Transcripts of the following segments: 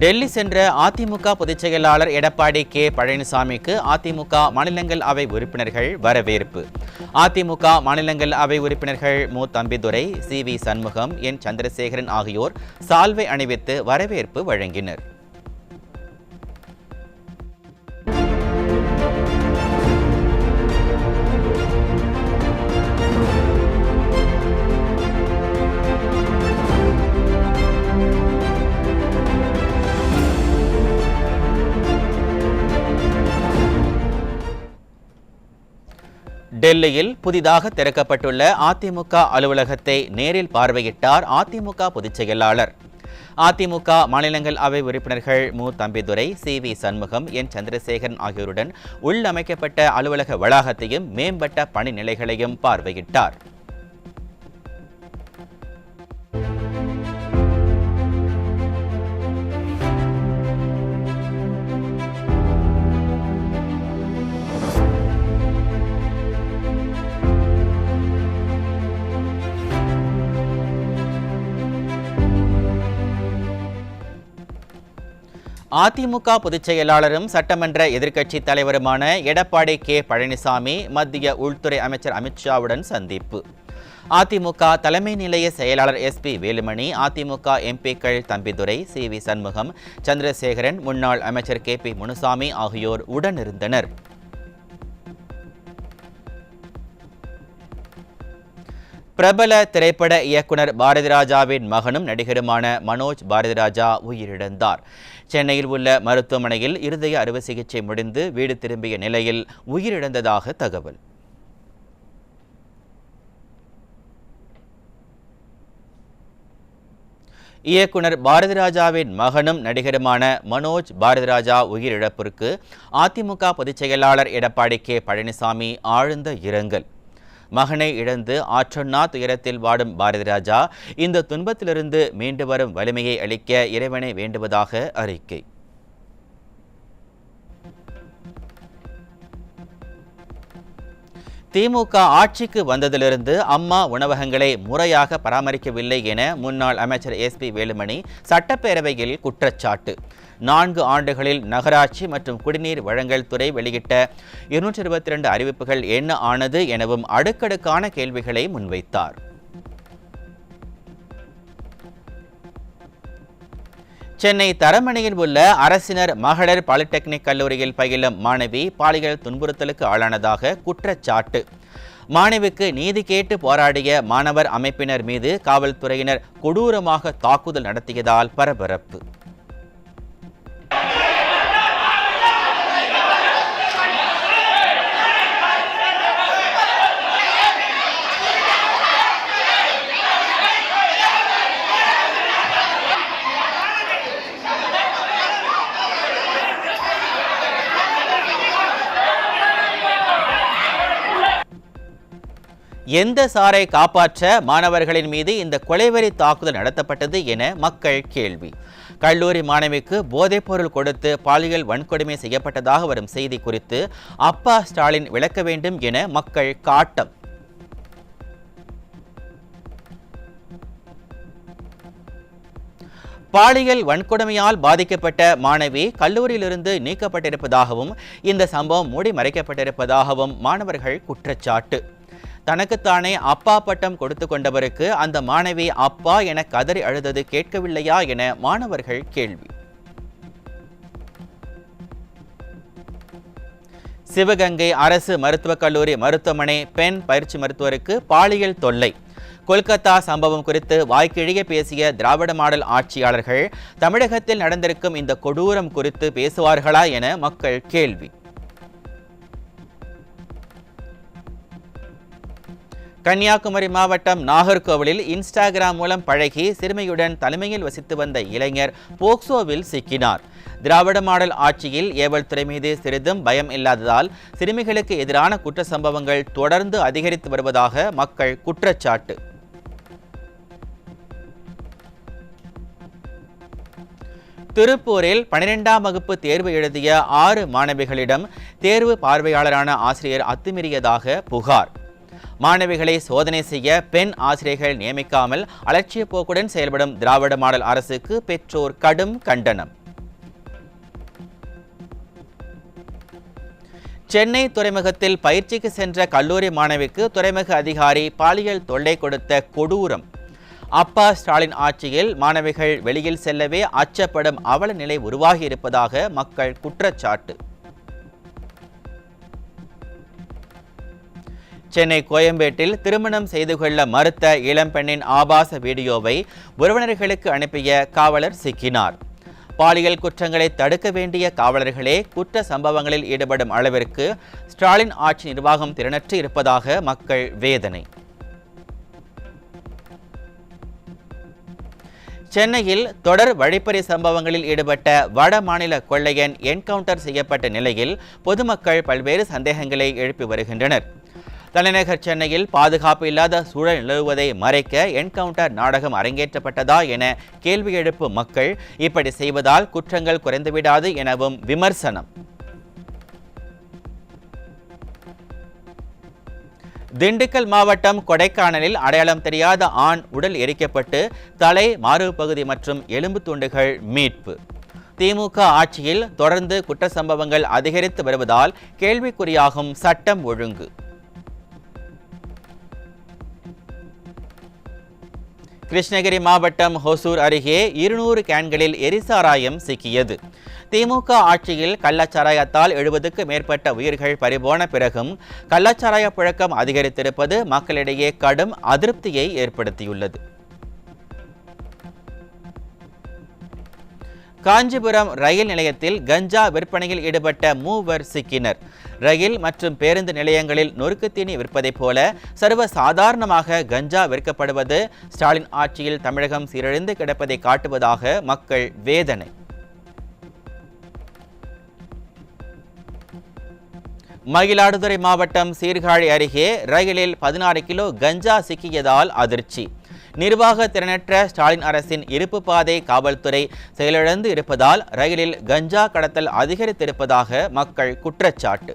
டெல்லி சென்ற அதிமுக பொதுச் செயலாளர் எடப்பாடி கே பழனிசாமிக்கு அதிமுக மாநிலங்கள் அவை உறுப்பினர்கள் வரவேற்பு. அதிமுக மாநிலங்கள் அவை உறுப்பினர்கள் மு. தம்பிதுரை, சி.வி. சண்முகம், என். சந்திரசேகரன் ஆகியோர் சால்வை அணிவித்து வரவேற்பு வழங்கினர். டெல்லியில் புதிதாக திறக்கப்பட்டுள்ள அதிமுக அலுவலகத்தை நேரில் பார்வையிட்டார் அதிமுக பொதுச் செயலாளர். அதிமுக மாநிலங்கள் அவை உறுப்பினர்கள் மு. தம்பிதுரை, சி.வி. சண்முகம், என். சந்திரசேகரன் ஆகியோருடன் உள்ளமைக்கப்பட்ட அலுவலக வளாகத்தையும் மேம்பட்ட பணி நிலைகளையும் பார்வையிட்டார். அதிமுக பொதுச் செயலாளரும் சட்டமன்ற எதிர்க்கட்சித் தலைவருமான எடப்பாடி கே பழனிசாமி மத்திய உள்துறை அமைச்சர் அமித்ஷாவுடன் சந்திப்பு. அதிமுக தலைமை நிலைய செயலாளர் எஸ்.பி. வேலுமணி, அதிமுக எம்பிக்கள் தம்பிதுரை, சி.வி. சண்முகம், சந்திரசேகரன், முன்னாள் அமைச்சர் கே.பி. முனுசாமி ஆகியோர் உடனிருந்தனர். பிரபல திரைப்பட இயக்குனர் பாரதிராஜாவின் மகனும் நடிகருமான மனோஜ் பாரதிராஜா உயிரிழந்தார். சென்னையில் உள்ள மருத்துவமனையில் இருதய அறுவை சிகிச்சை முடிந்து வீடு திரும்பிய நிலையில் உயிரிழந்ததாக தகவல். இயக்குனர் பாரதிராஜாவின் மகனும் நடிகருமான மனோஜ் பாரதிராஜா உயிரிழப்பிற்கு அதிமுக பொதுச் செயலாளர் எடப்பாடி கே பழனிசாமி ஆழ்ந்த இரங்கல். மகனை இழந்து ஆற்றொன்னா துயரத்தில் வாடும் பாரதிராஜா இந்த துன்பத்திலிருந்து மீண்டு வரும் வலிமையை அளிக்க இறைவனை வேண்டுவதாக அறிக்கை. திமுக ஆட்சிக்கு வந்ததிலிருந்து அம்மா உணவகங்களை முறையாக பராமரிக்கவில்லை என முன்னாள் அமைச்சர் எஸ்.பி. வேலுமணி சட்டப்பேரவையில் குற்றச்சாட்டு. 4 ஆண்டுகளில் நகராட்சி மற்றும் குடிநீர் வழங்கல் துறை வெளியிட்ட 222 அறிவிப்புகள் என்ன ஆனது எனவும் அடுக்கடுக்கான கேள்விகளை முன்வைத்தார். சென்னை தரமணியில் உள்ள அரசினர் மகளிர் பாலிடெக்னிக் கல்லூரியில் பயிலும் மாணவி பாலியல் துன்புறுத்தலுக்கு ஆளானதாக குற்றச்சாட்டு. மாணவிக்கு நீதி கேட்டு போராடிய மாணவர் அமைப்பினர் மீது காவல்துறையினர் கொடூரமாக தாக்குதல் நடத்தியதால் பரபரப்பு. எந்த சாரை காப்பாற்ற மாணவர்களின் மீது இந்த கொலைவெறி தாக்குதல் நடத்தப்பட்டது என மக்கள் கேள்வி. கல்லூரி மாணவிக்கு போதைப்பொருள் கொடுத்து பாலியல் வன்கொடுமை செய்யப்பட்டதாக வரும் செய்தி குறித்து அப்பா ஸ்டாலின் விளக்க வேண்டும் என மக்கள் காட்டம். பாலியல் வன்கொடுமையால் பாதிக்கப்பட்ட மாணவி கல்லூரியிலிருந்து நீக்கப்பட்டிருப்பதாகவும் இந்த சம்பவம் மூடி மறைக்கப்பட்டிருப்பதாகவும் மாணவர்கள் குற்றச்சாட்டு. தனக்குத்தானே அப்பா பட்டம் கொடுத்து கொண்டவருக்கு அந்த மாணவி அப்பா என கதறி அழுதது கேட்கவில்லையா என மாணவர்கள் கேள்வி. சிவகங்கை அரசு மருத்துவக் கல்லூரி மருத்துவமனை பெண் பயிற்சி மருத்துவருக்கு பாலியல் தொல்லை. கொல்கத்தா சம்பவம் குறித்து வாய்க்கிழிய பேசிய திராவிட மாடல் ஆட்சியாளர்கள் தமிழகத்தில் நடந்திருக்கும் இந்த கொடூரம் குறித்து பேசுவார்களா என மக்கள் கேள்வி. கன்னியாகுமரி மாவட்டம் நாகர்கோவிலில் இன்ஸ்டாகிராம் மூலம் பழகி சிறுமியுடன் தலைமையில் வசித்து வந்த இளைஞர் போக்சோவில் சிக்கினார். திராவிட மாடல் ஆட்சியில் ஏவல் துறை மீது சிறிதும் பயம் இல்லாததால் சிறுமிகளுக்கு எதிரான குற்ற சம்பவங்கள் தொடர்ந்து அதிகரித்து வருவதாக மக்கள் குற்றச்சாட்டு. திருப்பூரில் 12ஆம் வகுப்பு தேர்வு எழுதிய 6 மாணவிகளிடம் தேர்வு பார்வையாளரான ஆசிரியர் அத்துமீறியதாக புகார். மாணவிகளை சோதனை செய்ய பெண் ஆசிரியர்கள் நியமிக்காமல் அலட்சிய போக்குடன் செயல்படும் திராவிட மாடல் அரசுக்கு பெற்றோர் கடும் கண்டனம். சென்னை துறைமுகத்தில் பயிற்சிக்கு சென்ற கல்லூரி மாணவிக்கு துறைமுக அதிகாரி பாலியல் தொல்லை கொடுத்த கொடூரம். அப்பா ஸ்டாலின் ஆட்சியில் மாணவிகள் வெளியில் செல்லவே அச்சப்படும் அவல நிலை உருவாகி இருப்பதாக மக்கள் குற்றச்சாட்டு. சென்னை கோயம்பேட்டில் திருமணம் செய்து கொள்ள மறுத்த இளம்பெண்ணின் ஆபாச வீடியோவை உறவினர்களுக்கு அனுப்பிய காவலர் சிக்கினார். பாலியல் குற்றங்களை தடுக்க வேண்டிய காவலர்களே குற்ற சம்பவங்களில் ஈடுபடும் அளவிற்கு ஸ்டாலின் ஆட்சி நிர்வாகம் திறனற்று இருப்பதாக மக்கள் வேதனை. சென்னையில் தொடர் வழிப்பறி சம்பவங்களில் ஈடுபட்ட வட மாநில கொள்ளையன் என்கவுண்டர் செய்யப்பட்ட நிலையில் பொதுமக்கள் பல்வேறு சந்தேகங்களை எழுப்பி வருகின்றனர். தலைநகர் சென்னையில் பாதுகாப்பு இல்லாத சூழல் நிலவுவதை மறைக்க என்கவுண்டர் நாடகம் அரங்கேற்றப்பட்டதா என கேள்வி எழுப்பும் மக்கள் இப்படி செய்வதால் குற்றங்கள் குறைந்துவிடாது எனவும் விமர்சனம். திண்டுக்கல் மாவட்டம் கொடைக்கானலில் அடையாளம் தெரியாத ஆண் உடல் எரிக்கப்பட்டு தலை, மார்பு பகுதி மற்றும் எலும்பு துண்டுகள் மீட்பு. திமுக ஆட்சியில் தொடர்ந்து குற்ற சம்பவங்கள் அதிகரித்து வருவதால் கேள்விக்குறியாகும் சட்டம் ஒழுங்கு. கிருஷ்ணகிரி மாவட்டம் ஹொசூர் அருகே 200 கேன்களில் எரிசாராயம் சிக்கியது. திமுக ஆட்சியில் கள்ளச்சாராயத்தால் 70க்கும் மேற்பட்ட உயிர்கள் பறிபோன பிறகும் கள்ளச்சாராய புழக்கம் அதிகரித்திருப்பது மக்களிடையே கடும் அதிருப்தியை ஏற்படுத்தியுள்ளது. காஞ்சிபுரம் ரயில் நிலையத்தில் கஞ்சா விற்பனையில் ஈடுபட்ட 3 சிக்கினர். ரயில் மற்றும் பேருந்து நிலையங்களில் நொறுக்குத்தீனி விற்பதைப் போல சர்வ சாதாரணமாக கஞ்சா விற்கப்படுவது ஸ்டாலின் ஆட்சியில் தமிழகம் சீரழிந்து கிடப்பதை காட்டுவதாக மக்கள் வேதனை. மயிலாடுதுறை மாவட்டம் சீர்காழி அருகே ரயிலில் 16 கிலோ கஞ்சா சிக்கியதால் அதிர்ச்சி. நிர்வாக திறனற்ற ஸ்டாலின் அரசின் இருப்பு பாதை காவல்துறை செயலிழந்து இருப்பதால் ரயிலில் கஞ்சா கடத்தல் அதிகரித்திருப்பதாக மக்கள் குற்றச்சாட்டு.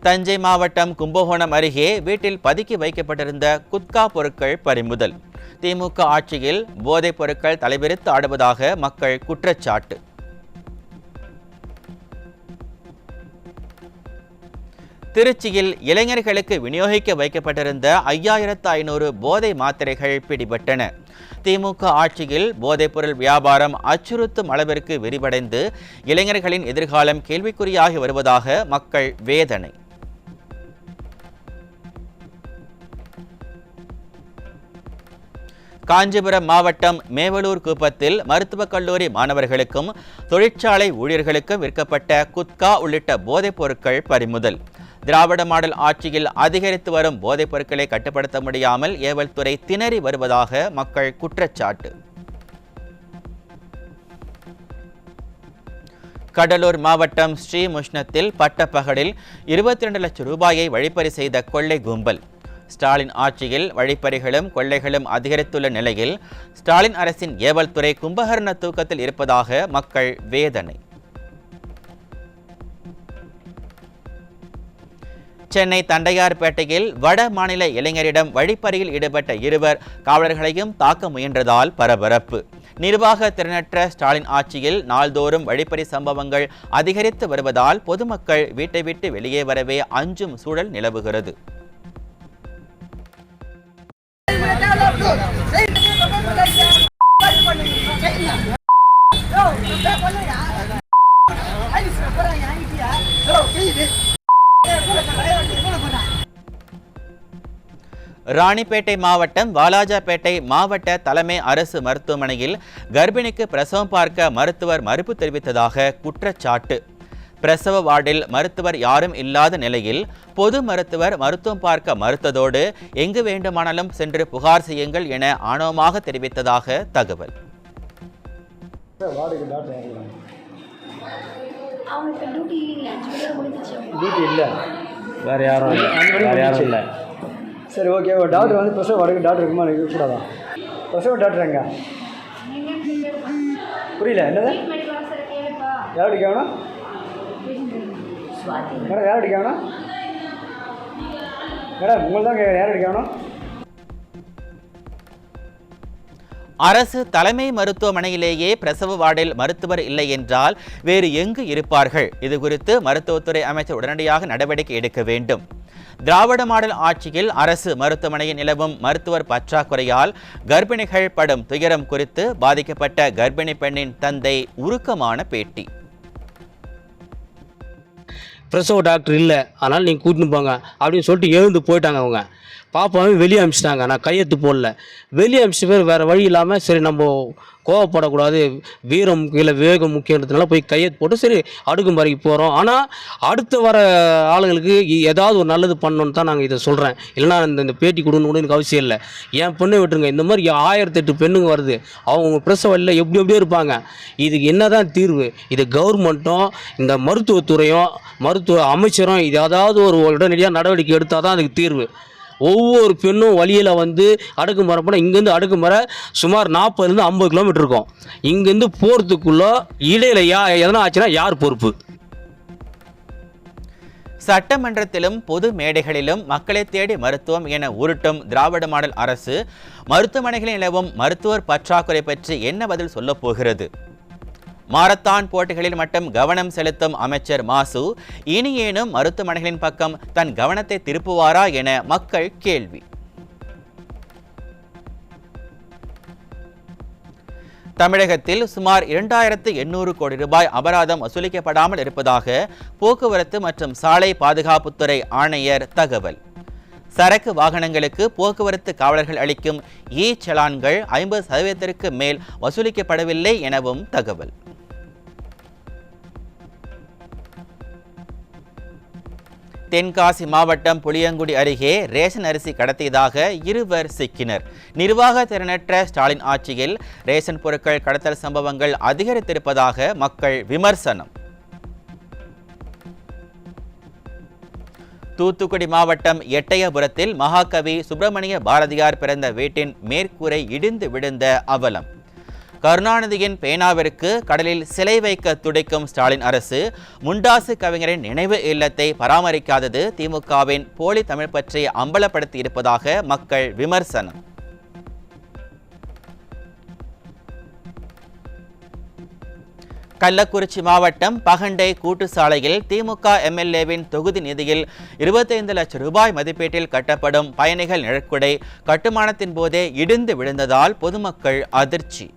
தஞ்சை மாவட்டம் கும்பகோணம் அருகே வீட்டில் பதுக்கி வைக்கப்பட்டிருந்த குட்கா பொருட்கள் பறிமுதல். திமுக ஆட்சியில் போதைப் பொருட்கள் தலைவிரித்து ஆடுவதாக மக்கள் குற்றச்சாட்டு. திருச்சியில் இளைஞர்களுக்கு விநியோகிக்க வைக்கப்பட்டிருந்த 5500 போதை மாத்திரைகள் பிடிபட்டன. திமுக ஆட்சியில் போதைப்பொருள் வியாபாரம் அச்சுறுத்தும் அளவிற்கு விரிவடைந்து இளைஞர்களின் எதிர்காலம் கேள்விக்குறியாகி வருவதாக மக்கள் வேதனை. காஞ்சிபுரம் மாவட்டம் மேவலூர் குப்பத்தில் மருத்துவக் கல்லூரி மாணவர்களுக்கும் தொழிற்சாலை ஊழியர்களுக்கும் விற்கப்பட்ட குட்கா உள்ளிட்ட போதைப் பொருட்கள் பறிமுதல். திராவிட மாடல் ஆட்சியில் அதிகரித்து வரும் போதைப் பொருட்களை கட்டுப்படுத்த முடியாமல் ஏவல் துறை திணறி வருவதாக மக்கள் குற்றச்சாட்டு. கடலூர் மாவட்டம் ஸ்ரீமுஷ்ணத்தில் பட்டப்பகலில் 22 லட்சம் ரூபாயை வழிப்பறி செய்த கொள்ளை கும்பல். ஸ்டாலின் ஆட்சியில் வழிப்பறிகளும் கொள்ளைகளும் அதிகரித்துள்ள நிலையில் ஸ்டாலின் அரசின் ஏவல் துறை கும்பகர்ண தூக்கத்தில் இருப்பதாக மக்கள் வேதனை. சென்னை தண்டையார்பேட்டையில் வட மாநில இளைஞரிடம் வழிப்பறியில் ஈடுபட்ட 2 காவலர்களையும் தாக்க முயன்றதால் பரபரப்பு. நிர்வாக திறனற்ற ஸ்டாலின் ஆட்சியில் நாள்தோறும் வழிப்பறி சம்பவங்கள் அதிகரித்து வருவதால் பொதுமக்கள் வீட்டை விட்டு வெளியே வரவே அஞ்சும் சூழல் நிலவுகிறது. ராணிப்பேட்டை மாவட்டம் வாலாஜாபேட்டை மாவட்ட தலைமை அரசு மருத்துவமனையில் கர்ப்பிணிக்கு பிரசவம் பார்க்க மருத்துவர் மறுப்பு தெரிவித்ததாக குற்றச்சாட்டு. பிரசவ வார்டில் மருத்துவர் யாரும் இல்லாத நிலையில் பொது மருத்துவர் மருத்துவம் பார்க்க மறுத்ததோடு எங்கு வேண்டுமானாலும் சென்று புகார் செய்யுங்கள் என ஆணவமாக தெரிவித்ததாக தகவல். சரி, ஓகே. ஒரு டாக்டர் வந்து பிரசவ வார்டுக்கு டாக்டர் இருக்குமா கூடாதா? பிரசவ டாக்டர் எங்க? புரியல, என்னது? யார்கிட்ட கேட்கணும் மேடம்? யார்கிட்ட கேட்கணும் மேடம்? உங்களை தான் யார்கிட்ட கேட்கணும்? அரசு தலைமை மருத்துவமனையிலேயே பிரசவ வார்டில் மருத்துவர் இல்லை என்றால் வேறு எங்கு இருப்பார்கள்? இது குறித்து மருத்துவத்துறை அமைச்சர் உடனடியாக நடவடிக்கை எடுக்க வேண்டும். திராவிட மாடல் ஆட்சியில் அரசு மருத்துவமனையில் நிலவும் மருத்துவர் பற்றாக்குறையால் கர்ப்பிணிகள் படும் துயரம் குறித்து பாதிக்கப்பட்ட கர்ப்பிணி பெண்ணின் தந்தை உருக்கமான பேட்டி. பிரசவ டாக்டர் இல்லை, அதனால் நீங்கள் கூட்டின்னு போங்க அப்படின்னு சொல்லிட்டு எழுந்து போயிட்டாங்க. அவங்க பாப்பாவே வெளியே அனுப்பிச்சிட்டாங்க. நான் கையெழுத்து போடல, வெளியே அனுப்பிச்சிட்டு பேர் வேறு வழி இல்லாமல் சரி நம்ம கோவப்படக்கூடாது, வீரம் இல்லை வேகம் முக்கியன்றதுனால போய் கையெழுத்து போட்டு சரி அடுக்குமுறைக்கு போகிறோம். ஆனால் அடுத்து வர ஆளுங்களுக்கு ஏதாவது ஒரு நல்லது பண்ணணுன்னு தான் நாங்கள் இதை சொல்கிறேன். இல்லைனா இந்த பேட்டி கொடுக்கணும் கூட எனக்கு அவசியம் இல்லை. என் பெண்ணை விட்டுருங்க. இந்த மாதிரி 1008 பெண்ணுங்க வருது, அவங்க பிரசவ வழியில் எப்படியே இருப்பாங்க. இதுக்கு என்ன தான் தீர்வு? இது கவர்மெண்ட்டும் இந்த மருத்துவத்துறையும் மருத்துவ அமைச்சரும் இது ஏதாவது ஒரு உடனடியாக நடவடிக்கை எடுத்தால் தான் அதுக்கு தீர்வு. ஒவ்வொரு பெண்ணும் வழியில் வந்து அடுக்குமுறை போனால் இங்கேருந்து அடுக்குமுறை சுமார் 40 to 50 கிலோமீட்டர் இருக்கும். இங்கேருந்து போகிறதுக்குள்ளே இடையில எதனா ஆச்சுன்னா யார் பொறுப்பு? சட்டமன்றத்திலும் பொது மேடைகளிலும் மக்களை தேடி மருத்துவம் என உருட்டும் திராவிட மாடல் அரசு மருத்துவமனைகளில் நிலவும் மருத்துவர் பற்றாக்குறை பற்றி என்ன பதில் சொல்லப் போகிறது? மாரத்தான் போட்டிகளில் மட்டும் கவனம் செலுத்தும் அமைச்சர் மாசு இனியேனும் மருத்துவமனைகளின் பக்கம் தன் கவனத்தை திருப்புவாரா என மக்கள் கேள்வி. தமிழகத்தில் சுமார் 2800 கோடி ரூபாய் அபராதம் வசூலிக்கப்படாமல் இருப்பதாக போக்குவரத்து மற்றும் சாலை பாதுகாப்புத்துறை ஆணையர் தகவல். சரக்கு வாகனங்களுக்கு போக்குவரத்து காவலர்கள் அளிக்கும் சலான்கள் 50% மேல் வசூலிக்கப்படவில்லை எனவும் தகவல். தென்காசி மாவட்டம் புளியங்குடி அருகே ரேஷன் அரிசி கடத்தியதாக 2 சிக்கினர். நிர்வாக திறனற்ற ஸ்டாலின் ஆட்சியில் ரேஷன் பொருட்கள் கடத்தல் சம்பவங்கள் அதிகரித்திருப்பதாக மக்கள் விமர்சனம். தூத்துக்குடி மாவட்டம் எட்டயபுரத்தில் மகாகவி சுப்பிரமணிய பாரதியார் பிறந்த வீட்டின் மேற்கூரை இடிந்து விழுந்த அவலம். கருணாநிதியின் பேனாவிற்கு கடலில் சிலை வைக்க துடிக்கும் ஸ்டாலின் அரசு முண்டாசு கவிஞரின் நினைவு இல்லத்தை பராமரிக்காதது திமுகவின் போலி தமிழ் பற்றி அம்பலப்படுத்தி இருப்பதாக மக்கள் விமர்சனம். கள்ளக்குறிச்சி மாவட்டம் பகண்டை கூட்டு சாலையில் திமுக எம்எல்ஏவின் தொகுதி நிதியில் 25 லட்சம் ரூபாய் மதிப்பீட்டில் கட்டப்படும் பயணிகள் நிழற்குடை கட்டுமானத்தின் போதே இடிந்து விழுந்ததால் பொதுமக்கள் அதிர்ச்சி.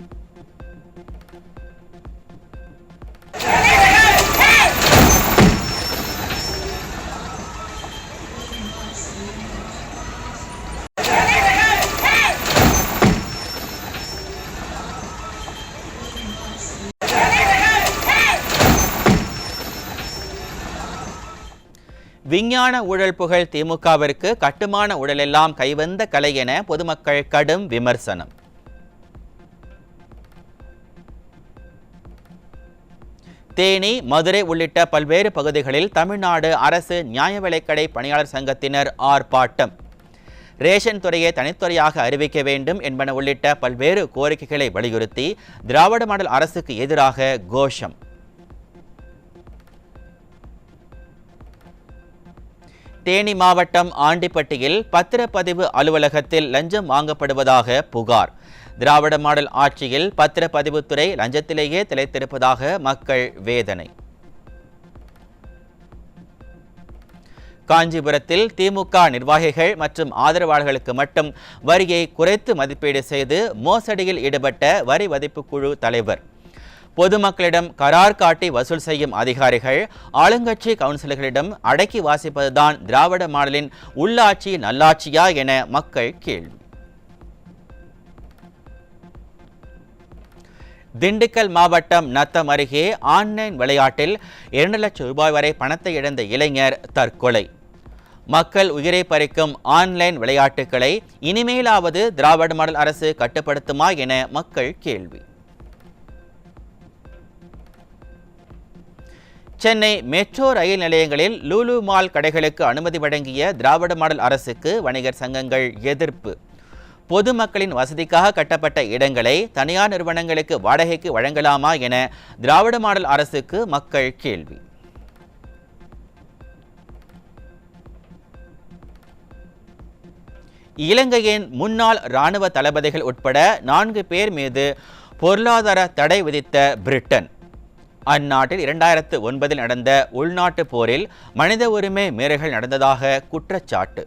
விஞ்ஞான ஊழல் புகழ் திமுகவிற்கு கட்டுமான ஊழலெல்லாம் கைவந்த கலை என பொதுமக்கள் கடும் விமர்சனம். தேனி, மதுரை உள்ளிட்ட பல்வேறு பகுதிகளில் தமிழ்நாடு அரசு நியாய விலைக்கடை பணியாளர் சங்கத்தினர் ஆர்ப்பாட்டம். ரேஷன் துறையை தனித்துறையாக அறிவிக்க வேண்டும் என்பன உள்ளிட்ட பல்வேறு கோரிக்கைகளை வலியுறுத்தி திராவிட மாடல் அரசுக்கு எதிராக கோஷம். தேனி மாவட்டம் ஆண்டிப்பட்டியில் பத்திரப்பதிவு அலுவலகத்தில் லஞ்சம் வாங்கப்படுவதாக புகார். திராவிட மாடல் ஆட்சியில் பத்திரப்பதிவுத்துறை லஞ்சத்திலேயே திளைத்திருப்பதாக மக்கள் வேதனை. காஞ்சிபுரத்தில் திமுக நிர்வாகிகள் மற்றும் ஆதரவாளர்களுக்கு மட்டும் வரியை குறைத்து மதிப்பீடு செய்து மோசடியில் ஈடுபட்ட வரி வதிப்பு குழு தலைவர். பொதுமக்களிடம் கரார் காட்டி வசூல் செய்யும் அதிகாரிகள் ஆளுங்கட்சி கவுன்சிலர்களிடம் அடக்கி வாசிப்பதுதான் திராவிட மாடலின் உள்ளாட்சி நல்லாட்சியா என மக்கள் கேள்வி. திண்டுக்கல் மாவட்டம் நத்தம் அருகே ஆன்லைன் விளையாட்டில் 2 லட்சம் ரூபாய் வரை பணத்தை இழந்த இளைஞர் தற்கொலை. மக்கள் உயிரை பறிக்கும் ஆன்லைன் விளையாட்டுகளை இனிமேலாவது திராவிட மாடல் அரசு கட்டுப்படுத்துமா என மக்கள் கேள்வி. சென்னை மெட்ரோ ரயில் நிலையங்களில் லூலு மால் கடைகளுக்கு அனுமதி வழங்கிய திராவிட மாடல் அரசுக்கு வணிகர் சங்கங்கள் எதிர்ப்பு. பொதுமக்களின் வசதிக்காக கட்டப்பட்ட இடங்களை தனியார் நிறுவனங்களுக்கு வாடகைக்கு வழங்கலாமா என திராவிட மாடல் அரசுக்கு மக்கள் கேள்வி. இலங்கையின் முன்னாள் இராணுவ தளபதிகள் உட்பட 4 பேர் மீது பொருளாதார தடை விதித்த பிரிட்டன். அந்நாட்டில் 2009 நடந்த உள்நாட்டு போரில் மனித உரிமை மீறல்கள் நடந்ததாக குற்றச்சாட்டு.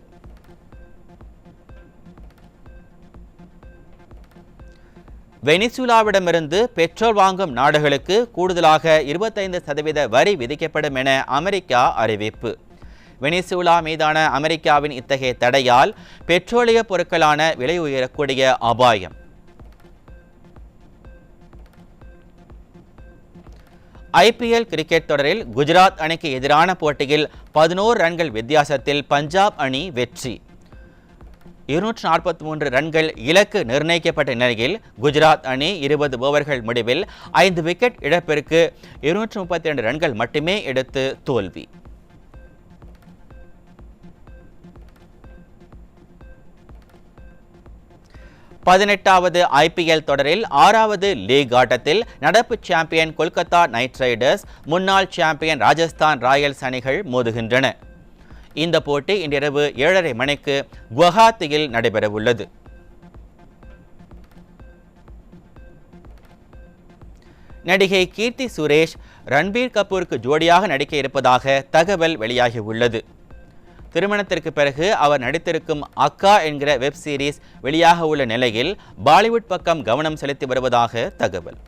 வெனிசுலாவிடமிருந்து பெட்ரோல் வாங்கும் நாடுகளுக்கு கூடுதலாக 25% வரி விதிக்கப்படும் என அமெரிக்கா அறிவிப்பு. வெனிசுலா மீதான அமெரிக்காவின் இத்தகைய தடையால் பெட்ரோலிய பொருட்களான விலை உயரக்கூடிய அபாயம். IPL கிரிக்கெட் தொடரில் குஜராத் அணிக்கு எதிரான போட்டியில் 11 ரன்கள் வித்தியாசத்தில் பஞ்சாப் அணி வெற்றி. 243 ரன்கள் இலக்கு நிர்ணயிக்கப்பட்ட நிலையில் குஜராத் அணி 20 ஓவர்கள் முடிவில் 5 விக்கெட் இழப்பிற்கு 232 ரன்கள் மட்டுமே எடுத்து தோல்வி. பதினெட்டாவது IPL தொடரில் 6வது லீக் ஆட்டத்தில் நடப்பு சாம்பியன் கொல்கத்தா நைட் ரைடர்ஸ், முன்னாள் சாம்பியன் ராஜஸ்தான் ராயல்ஸ் அணிகள் மோதுகின்றன. இந்த போட்டி இன்றிரவு 7:30 மணிக்கு குவஹாத்தியில் நடைபெறவுள்ளது. நடிகை கீர்த்தி சுரேஷ் ரன்பீர் கபூருக்கு ஜோடியாக நடிக்க இருப்பதாக தகவல் வெளியாகியுள்ளது. திருமணத்திற்கு பிறகு அவர் நடித்திருக்கும் அக்கா என்கிற வெப் சீரிஸ் வெளியாக உள்ள நிலையில் பாலிவுட் பக்கம் கவனம் செலுத்தி வருவதாக தகவல்.